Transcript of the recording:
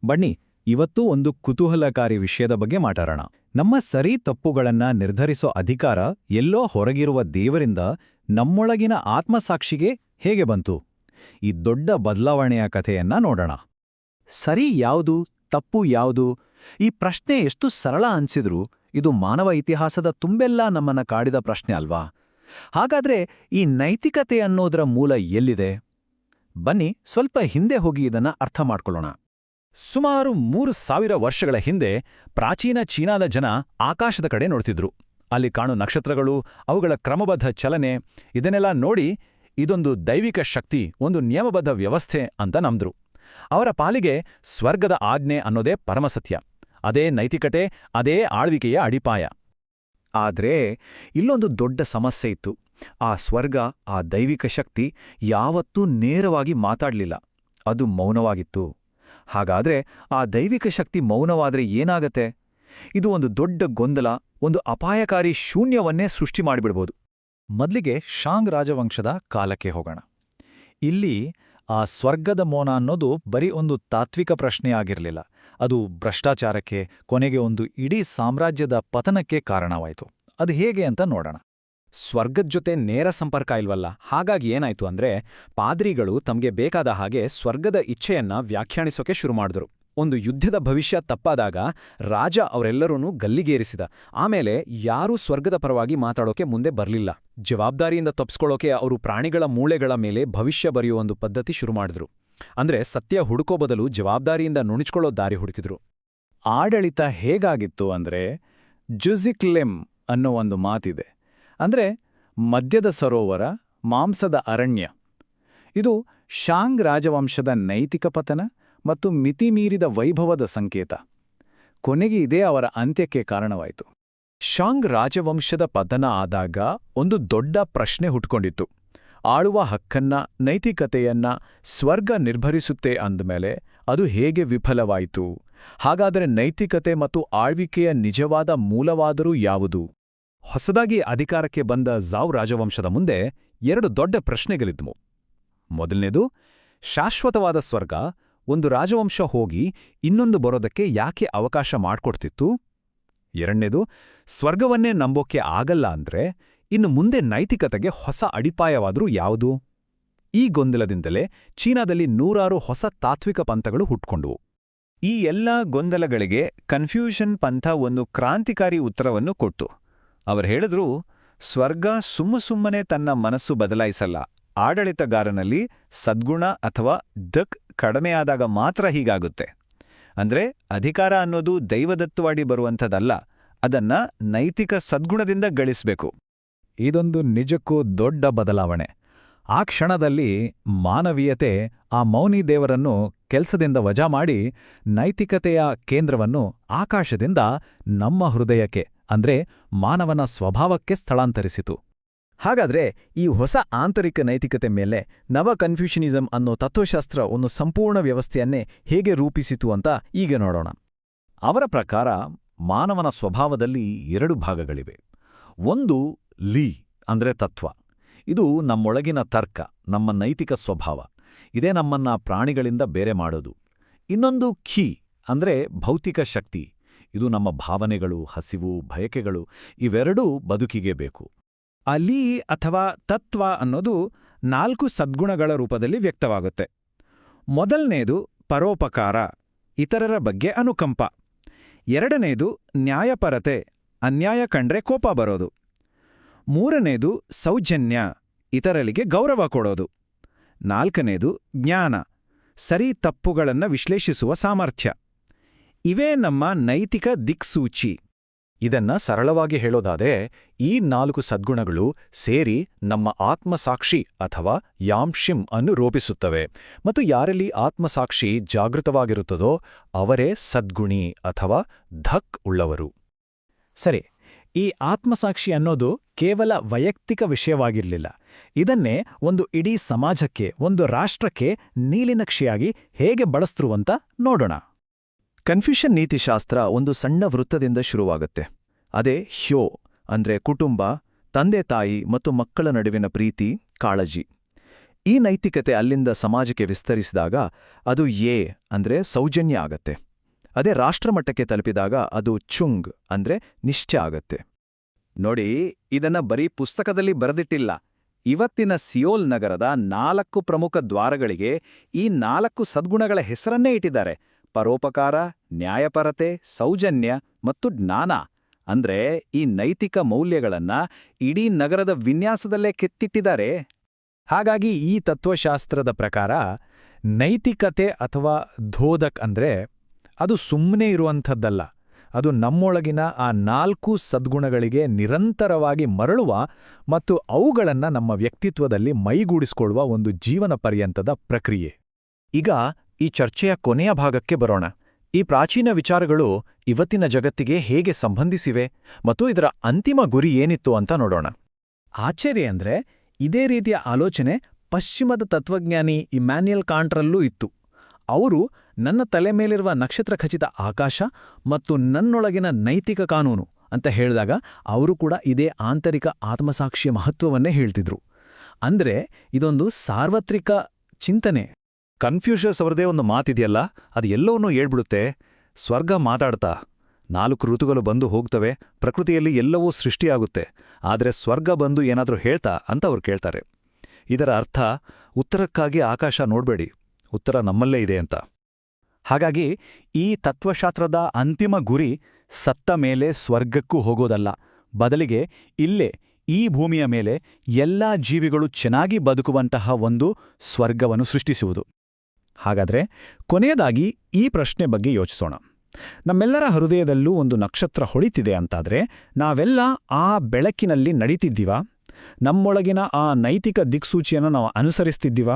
ಬನ್ನಿ ಇವತ್ತು ಒಂದು ಕುತೂಹಲಕಾರಿ ವಿಷಯದ ಬಗ್ಗೆ ಮಾತಾಡೋಣ. ನಮ್ಮ ಸರಿ ತಪ್ಪುಗಳನ್ನ ನಿರ್ಧರಿಸೋ ಅಧಿಕಾರ ಎಲ್ಲೋ ಹೊರಗಿರುವ ದೇವರಿಂದ ನಮ್ಮೊಳಗಿನ ಆತ್ಮಸಾಕ್ಷಿಗೆ ಹೇಗೆ ಬಂತು? ಈ ದೊಡ್ಡ ಬದಲಾವಣೆಯ ಕಥೆಯನ್ನ ನೋಡೋಣ. ಸರಿ ಯಾವುದು, ತಪ್ಪು ಯಾವುದು? ಈ ಪ್ರಶ್ನೆ ಎಷ್ಟು ಸರಳ ಅನ್ಸಿದ್ರೂ ಇದು ಮಾನವ ಇತಿಹಾಸದ ತುಂಬೆಲ್ಲ ನಮ್ಮನ್ನ ಕಾಡಿದ ಪ್ರಶ್ನೆ ಅಲ್ವಾ? ಹಾಗಾದ್ರೆ ಈ ನೈತಿಕತೆ ಅನ್ನೋದರ ಮೂಲ ಎಲ್ಲಿದೆ? ಬನ್ನಿ ಸ್ವಲ್ಪ ಹಿಂದೆ ಹೋಗಿ ಇದನ್ನ ಅರ್ಥ ಮಾಡ್ಕೊಳ್ಳೋಣ. ಸುಮಾರು 3000 ವರ್ಷಗಳ ಹಿಂದೆ ಪ್ರಾಚೀನ ಚೀನಾದ ಜನ ಆಕಾಶದ ಕಡೆ ನೋಡ್ತಿದ್ರು. ಅಲ್ಲಿ ಕಾಣೋ ನಕ್ಷತ್ರಗಳು, ಅವುಗಳ ಕ್ರಮಬದ್ಧ ಚಲನೆ, ಇದನ್ನೆಲ್ಲ ನೋಡಿ ಇದೊಂದು ದೈವಿಕ ಶಕ್ತಿ, ಒಂದು ನಿಯಮಬದ್ಧ ವ್ಯವಸ್ಥೆ ಅಂತ ನಂಬ್ದ್ರು. ಅವರ ಪಾಲಿಗೆ ಸ್ವರ್ಗದ ಆಜ್ಞೆ ಅನ್ನೋದೇ ಪರಮಸತ್ಯ. ಅದೇ ನೈತಿಕತೆ, ಅದೇ ಆಳ್ವಿಕೆಯ ಅಡಿಪಾಯ. ಆದ್ರೆ ಇಲ್ಲೊಂದು ದೊಡ್ಡ ಸಮಸ್ಯೆ ಇತ್ತು. ಆ ಸ್ವರ್ಗ, ಆ ದೈವಿಕ ಶಕ್ತಿ ಯಾವತ್ತೂ ನೇರವಾಗಿ ಮಾತಾಡ್ಲಿಲ್ಲ. ಅದು ಮೌನವಾಗಿತ್ತು. ಹಾಗಾದ್ರೆ ಆ ದೈವಿಕ ಶಕ್ತಿ ಮೌನವಾದ್ರೆ ಏನಾಗತ್ತೆ? ಇದು ಒಂದು ದೊಡ್ಡ ಗೊಂದಲ, ಒಂದು ಅಪಾಯಕಾರಿ ಶೂನ್ಯವನ್ನೇ ಸೃಷ್ಟಿ ಮಾಡಿಬಿಡ್ಬೋದು. ಮೊದಲಿಗೆ ಶಾಂಗ್ ರಾಜವಂಶದ ಕಾಲಕ್ಕೆ ಹೋಗೋಣ. ಇಲ್ಲಿ ಆ ಸ್ವರ್ಗದ ಮೌನ ಅನ್ನೋದು ಬರೀ ಒಂದು ತಾತ್ವಿಕ ಪ್ರಶ್ನೆಯಾಗಿರಲಿಲ್ಲ. ಅದು ಭ್ರಷ್ಟಾಚಾರಕ್ಕೆ, ಕೊನೆಗೆ ಒಂದು ಇಡೀ ಸಾಮ್ರಾಜ್ಯದ ಪತನಕ್ಕೆ ಕಾರಣವಾಯಿತು. ಅದು ಹೇಗೆ ಅಂತ ನೋಡೋಣ. ಸ್ವರ್ಗದ ಜೊತೆ ನೇರ ಸಂಪರ್ಕ ಇಲ್ವಲ್ಲ. ಹಾಗಾಗಿ ಏನಾಯ್ತು ಅಂದ್ರೆ, ಪಾದ್ರಿಗಳು ತಮಗೆ ಬೇಕಾದ ಹಾಗೆ ಸ್ವರ್ಗದ ಇಚ್ಛೆಯನ್ನ ವ್ಯಾಖ್ಯಾನಿಸೋಕೆ ಶುರು ಮಾಡಿದ್ರು. ಒಂದು ಯುದ್ಧದ ಭವಿಷ್ಯ ತಪ್ಪಾದಾಗ ರಾಜ ಅವರೆಲ್ಲರೂ ಗಲ್ಲಿಗೇರಿಸಿದ. ಆಮೇಲೆ ಯಾರೂ ಸ್ವರ್ಗದ ಪರವಾಗಿ ಮಾತಾಡೋಕೆ ಮುಂದೆ ಬರಲಿಲ್ಲ. ಜವಾಬ್ದಾರಿಯಿಂದ ತಪ್ಪಿಸ್ಕೊಳ್ಳೋಕೆ ಅವರು ಪ್ರಾಣಿಗಳ ಮೂಳೆಗಳ ಮೇಲೆ ಭವಿಷ್ಯ ಬರೆಯೋ ಒಂದು ಪದ್ಧತಿ ಶುರು ಮಾಡಿದ್ರು. ಅಂದ್ರೆ ಸತ್ಯ ಹುಡುಕೋ ಬದಲು ಜವಾಬ್ದಾರಿಯಿಂದ ನುಣಿಸ್ಕೊಳ್ಳೋ ದಾರಿ ಹುಡುಕಿದ್ರು. ಆಡಳಿತ ಹೇಗಾಗಿತ್ತು ಅಂದ್ರೆ, ಜುಜಿಕ್ಲೆಮ್ ಅನ್ನೋ ಒಂದು ಮಾತಿದೆ. ಅಂದ್ರೆ ಮದ್ಯದ ಸರೋವರ, ಮಾಂಸದ ಅರಣ್ಯ. ಇದು ಶಾಂಗ್ ರಾಜವಂಶದ ನೈತಿಕ ಪತನ ಮತ್ತು ಮಿತಿಮೀರಿದ ವೈಭವದ ಸಂಕೇತ. ಕೊನೆಗೆ ಇದೇ ಅವರ ಅಂತ್ಯಕ್ಕೆ ಕಾರಣವಾಯಿತು. ಶಾಂಗ್ ರಾಜವಂಶದ ಪತನ ಆದಾಗ ಒಂದು ದೊಡ್ಡ ಪ್ರಶ್ನೆ ಹುಟ್ಕೊಂಡಿತ್ತು. ಆಳುವ ಹಕ್ಕನ್ನ, ನೈತಿಕತೆಯನ್ನ ಸ್ವರ್ಗ ನಿರ್ಭರಿಸುತ್ತೆ ಅಂದಮೇಲೆ ಅದು ಹೇಗೆ ವಿಫಲವಾಯಿತು? ಹಾಗಾದರೆ ನೈತಿಕತೆ ಮತ್ತು ಆಳ್ವಿಕೆಯ ನಿಜವಾದ ಮೂಲವಾದರೂ ಯಾವುದು? ಹೊಸದಾಗಿ ಅಧಿಕಾರಕ್ಕೆ ಬಂದ ಝಾವ್ ರಾಜವಂಶದ ಮುಂದೆ 2 ದೊಡ್ಡ ಪ್ರಶ್ನೆಗಳಿದ್ವು. ಮೊದಲನೇದು, ಶಾಶ್ವತವಾದ ಸ್ವರ್ಗ ಒಂದು ರಾಜವಂಶ ಹೋಗಿ ಇನ್ನೊಂದು ಬರೋದಕ್ಕೆ ಯಾಕೆ ಅವಕಾಶ ಮಾಡ್ಕೊಡ್ತಿತ್ತು? ಎರಡನೇದು, ಸ್ವರ್ಗವನ್ನೇ ನಂಬೋಕೆ ಆಗಲ್ಲ ಅಂದ್ರೆ ಇನ್ನು ಮುಂದೆ ನೈತಿಕತೆಗೆ ಹೊಸ ಅಡಿಪಾಯವಾದ್ರೂ ಯಾವುದು? ಈ ಗೊಂದಲದಿಂದಲೇ ಚೀನಾದಲ್ಲಿ 100 ಹೊಸ ತಾತ್ವಿಕ ಪಂಥಗಳು ಹುಟ್ಕೊಂಡ್ವು. ಈ ಎಲ್ಲ ಗೊಂದಲಗಳಿಗೆ ಕನ್ಫ್ಯೂಷನ್ ಪಂಥ ಒಂದು ಕ್ರಾಂತಿಕಾರಿ ಉತ್ತರವನ್ನು ಕೊಟ್ಟು. ಅವರು ಹೇಳಿದ್ರು, ಸ್ವರ್ಗ ಸುಮ್ಮನೆ ತನ್ನ ಮನಸ್ಸು ಬದಲಾಯಿಸಲ್ಲ. ಆಡಳಿತಗಾರನಲ್ಲಿ ಸದ್ಗುಣ ಅಥವಾ ದಕ್ ಕಡಿಮೆಯಾದಾಗ ಮಾತ್ರ ಹೀಗಾಗುತ್ತೆ. ಅಂದ್ರೆ ಅಧಿಕಾರ ಅನ್ನೋದು ದೈವದತ್ತವಾಗಿ ಬರುವಂಥದ್ದಲ್ಲ, ಅದನ್ನ ನೈತಿಕ ಸದ್ಗುಣದಿಂದ ಗಳಿಸ್ಬೇಕು. ಇದೊಂದು ನಿಜಕ್ಕೂ ದೊಡ್ಡ ಬದಲಾವಣೆ. ಆ ಕ್ಷಣದಲ್ಲಿ ಮಾನವೀಯತೆ ಆ ಮೌನಿ ದೇವರನ್ನು ಕೆಲಸದಿಂದ ವಜಾ ಮಾಡಿ ನೈತಿಕತೆಯ ಕೇಂದ್ರವನ್ನು ಆಕಾಶದಿಂದ ನಮ್ಮ ಹೃದಯಕ್ಕೆ, ಅಂದ್ರೆ ಮಾನವನ ಸ್ವಭಾವಕ್ಕೆ ಸ್ಥಳಾಂತರಿಸಿತು. ಹಾಗಾದ್ರೆ ಈ ಹೊಸ ಆಂತರಿಕ ನೈತಿಕತೆ ಮೇಲೆ ನವ ಕನ್ಫ್ಯೂಷನಿಸಂ ಅನ್ನೋ ತತ್ವಶಾಸ್ತ್ರ ಒಂದು ಸಂಪೂರ್ಣ ವ್ಯವಸ್ಥೆಯನ್ನೇ ಹೇಗೆ ರೂಪಿಸಿತು ಅಂತ ಈಗ ನೋಡೋಣ. ಅವರ ಪ್ರಕಾರ ಮಾನವನ ಸ್ವಭಾವದಲ್ಲಿ 2 ಭಾಗಗಳಿವೆ. ಒಂದು ಲೀ ಅಂದ್ರೆ ತತ್ವ. ಇದು ನಮ್ಮೊಳಗಿನ ತರ್ಕ, ನಮ್ಮ ನೈತಿಕ ಸ್ವಭಾವ. ಇದೇ ನಮ್ಮನ್ನ ಪ್ರಾಣಿಗಳಿಂದ ಬೇರೆ ಮಾಡೋದು. ಇನ್ನೊಂದು ಖಿ ಅಂದ್ರೆ ಭೌತಿಕ ಶಕ್ತಿ. ಇದು ನಮ್ಮ ಭಾವನೆಗಳು, ಹಸಿವು, ಬಯಕೆಗಳು ಇವೆರಡೂ ಬದುಕಿಗೆ ಬೇಕು. ಅಲಿ ಅಥವಾ ತತ್ವ ಅನ್ನೋದು 4 ಸದ್ಗುಣಗಳ ರೂಪದಲ್ಲಿ ವ್ಯಕ್ತವಾಗುತ್ತೆ. ಮೊದಲನೇದು ಪರೋಪಕಾರ, ಇತರರ ಬಗ್ಗೆ ಅನುಕಂಪ. ಎರಡನೇದು ನ್ಯಾಯಪರತೆ, ಅನ್ಯಾಯ ಕಂಡ್ರೆ ಕೋಪ ಬರೋದು. ಮೂರನೇದು ಸೌಜನ್ಯ, ಇತರರಿಗೆ ಗೌರವ ಕೊಡೋದು. ನಾಲ್ಕನೇದು ಜ್ಞಾನ, ಸರಿ ತಪ್ಪುಗಳನ್ನ ವಿಶ್ಲೇಷಿಸುವ ಸಾಮರ್ಥ್ಯ. ಇವೇ ನಮ್ಮ ನೈತಿಕ ದಿಕ್ಸೂಚಿ. ಇದನ್ನ ಸರಳವಾಗಿ ಹೇಳೋದಾದ್ರೆ, ಈ 4 ಸದ್ಗುಣಗಳು ಸೇರಿ ನಮ್ಮ ಆತ್ಮಸಾಕ್ಷಿ ಅಥವಾ ಯಾಂಶಿಂ ಅನ್ನು ರೂಪಿಸುತ್ತವೆ. ಮತ್ತು ಯಾರಲ್ಲಿ ಆತ್ಮಸಾಕ್ಷಿ ಜಾಗೃತವಾಗಿರುತ್ತದೋ ಅವರೇ ಸದ್ಗುಣಿ ಅಥವಾ ಧಕ್ ಉಳ್ಳವರು. ಸರಿ, ಈ ಆತ್ಮಸಾಕ್ಷಿ ಅನ್ನೋದು ಕೇವಲ ವೈಯಕ್ತಿಕ ವಿಷಯವಾಗಿರಲಿಲ್ಲ. ಇದನ್ನೇ ಒಂದು ಇಡೀ ಸಮಾಜಕ್ಕೆ, ಒಂದು ರಾಷ್ಟ್ರಕ್ಕೆ ನೀಲಿನಕ್ಷೆಯಾಗಿ ಹೇಗೆ ಬಳಸ್ತ್ರು ಅಂತ ನೋಡೋಣ. ಕನ್ಫ್ಯೂಷನ್ ನೀತಿಶಾಸ್ತ್ರ ಒಂದು ಸಣ್ಣ ವೃತ್ತದಿಂದ ಶುರುವಾಗುತ್ತೆ. ಅದೇ ಹ್ಯೋ ಅಂದ್ರೆ ಕುಟುಂಬ, ತಂದೆ ತಾಯಿ ಮತ್ತು ಮಕ್ಕಳ ನಡುವಿನ ಪ್ರೀತಿ, ಕಾಳಜಿ. ಈ ನೈತಿಕತೆ ಅಲ್ಲಿಂದ ಸಮಾಜಕ್ಕೆ ವಿಸ್ತರಿಸಿದಾಗ ಅದು ಅಂದ್ರೆ ಸೌಜನ್ಯ ಆಗತ್ತೆ. ಅದೇ ರಾಷ್ಟ್ರಮಟ್ಟಕ್ಕೆ ತಲುಪಿದಾಗ ಅದು ಚುಂಗ್ ಅಂದ್ರೆ ನಿಶ್ಚಯ ಆಗತ್ತೆ. ನೋಡಿ, ಇದನ್ನ ಬರೀ ಪುಸ್ತಕದಲ್ಲಿ ಬರೆದಿಟ್ಟಿಲ್ಲ. ಇವತ್ತಿನ ಸಿಯೋಲ್ ನಗರದ 4 ಪ್ರಮುಖ ದ್ವಾರಗಳಿಗೆ ಈ 4 ಸದ್ಗುಣಗಳ ಹೆಸರನ್ನೇ ಇಟ್ಟಿದ್ದಾರೆ: ಪರೋಪಕಾರ, ನ್ಯಾಯಪರತೆ, ಸೌಜನ್ಯ ಮತ್ತು ಜ್ಞಾನ. ಅಂದ್ರೆ ಈ ನೈತಿಕ ಮೌಲ್ಯಗಳನ್ನ ಇಡೀ ನಗರದ ವಿನ್ಯಾಸದಲ್ಲೇ ಕೆತ್ತಿಟ್ಟಿದ್ದಾರೆ. ಹಾಗಾಗಿ ಈ ತತ್ವಶಾಸ್ತ್ರದ ಪ್ರಕಾರ ನೈತಿಕತೆ ಅಥವಾ ಧೋದಕ್ ಅಂದ್ರೆ ಅದು ಸುಮ್ಮನೆ ಇರುವಂಥದ್ದಲ್ಲ. ಅದು ನಮ್ಮೊಳಗಿನ ಆ 4 ಸದ್ಗುಣಗಳಿಗೆ ನಿರಂತರವಾಗಿ ಮರಳುವ ಮತ್ತು ಅವುಗಳನ್ನು ನಮ್ಮ ವ್ಯಕ್ತಿತ್ವದಲ್ಲಿ ಮೈಗೂಡಿಸಿಕೊಳ್ಳುವ ಒಂದು ಜೀವನ ಪರ್ಯಂತದ ಪ್ರಕ್ರಿಯೆ. ಈಗ ಈ ಚರ್ಚೆಯ ಕೊನೆಯ ಭಾಗಕ್ಕೆ ಬರೋಣ. ಈ ಪ್ರಾಚೀನ ವಿಚಾರಗಳು ಇವತ್ತಿನ ಜಗತ್ತಿಗೆ ಹೇಗೆ ಸಂಬಂಧಿಸಿವೆ ಮತ್ತು ಇದರ ಅಂತಿಮ ಗುರಿ ಏನಿತ್ತು ಅಂತ ನೋಡೋಣ. ಆಶ್ಚರ್ಯ ಅಂದ್ರೆ, ಇದೇ ರೀತಿಯ ಆಲೋಚನೆ ಪಶ್ಚಿಮದ ತತ್ವಜ್ಞಾನಿ ಇಮ್ಯಾನ್ಯುಯಲ್ ಕಾಂಟ್ರಲ್ಲೂ ಇತ್ತು. ಅವರು ನನ್ನ ತಲೆ ಮೇಲಿರುವ ನಕ್ಷತ್ರ ಖಚಿತ ಆಕಾಶ ಮತ್ತು ನನ್ನೊಳಗಿನ ನೈತಿಕ ಕಾನೂನು ಅಂತ ಹೇಳಿದಾಗ ಅವರು ಕೂಡ ಇದೇ ಆಂತರಿಕ ಆತ್ಮಸಾಕ್ಷಿಯ ಮಹತ್ವವನ್ನೇ ಹೇಳ್ತಿದ್ರು. ಅಂದ್ರೆ ಇದೊಂದು ಸಾರ್ವತ್ರಿಕ ಚಿಂತನೆ. ಕನ್ಫ್ಯೂಷಸ್ ಅವರದೇ ಒಂದು ಮಾತಿದೆಯಲ್ಲ, ಅದು ಎಲ್ಲವನ್ನೂ ಹೇಳ್ಬಿಡುತ್ತೆ. ಸ್ವರ್ಗ ಮಾತಾಡ್ತಾ 4 ಋತುಗಳು ಬಂದು ಹೋಗ್ತವೆ, ಪ್ರಕೃತಿಯಲ್ಲಿ ಎಲ್ಲವೂ ಸೃಷ್ಟಿಯಾಗುತ್ತೆ, ಆದರೆ ಸ್ವರ್ಗ ಬಂದು ಏನಾದರೂ ಹೇಳ್ತಾ ಅಂತ ಅವ್ರು ಕೇಳ್ತಾರೆ. ಇದರ ಅರ್ಥ, ಉತ್ತರಕ್ಕಾಗಿ ಆಕಾಶ ನೋಡ್ಬೇಡಿ, ಉತ್ತರ ನಮ್ಮಲ್ಲೇ ಇದೆ ಅಂತ. ಹಾಗಾಗಿ ಈ ತತ್ವಶಾಸ್ತ್ರದ ಅಂತಿಮ ಗುರಿ ಸತ್ತ ಮೇಲೆ ಸ್ವರ್ಗಕ್ಕೂ ಹೋಗೋದಲ್ಲ, ಬದಲಿಗೆ ಇಲ್ಲೇ ಈ ಭೂಮಿಯ ಮೇಲೆ ಎಲ್ಲಾ ಜೀವಿಗಳು ಚೆನ್ನಾಗಿ ಬದುಕುವಂತಹ ಒಂದು ಸ್ವರ್ಗವನ್ನು ಸೃಷ್ಟಿಸುವುದು. ಹಾಗಾದ್ರೆ ಕೊನೆಯದಾಗಿ ಈ ಪ್ರಶ್ನೆ ಬಗ್ಗೆ ಯೋಚಿಸೋಣ. ನಮ್ಮೆಲ್ಲರ ಹೃದಯದಲ್ಲೂ ಒಂದು ನಕ್ಷತ್ರ ಹೊಳಿತಿದೆ ಅಂತಾದ್ರೆ ನಾವೆಲ್ಲ ಆ ಬೆಳಕಿನಲ್ಲಿ ನಡೀತಿದ್ದೀವಾ? ನಮ್ಮೊಳಗಿನ ಆ ನೈತಿಕ ದಿಕ್ಸೂಚಿಯನ್ನು ನಾವು ಅನುಸರಿಸ್ತಿದ್ದೀವಾ?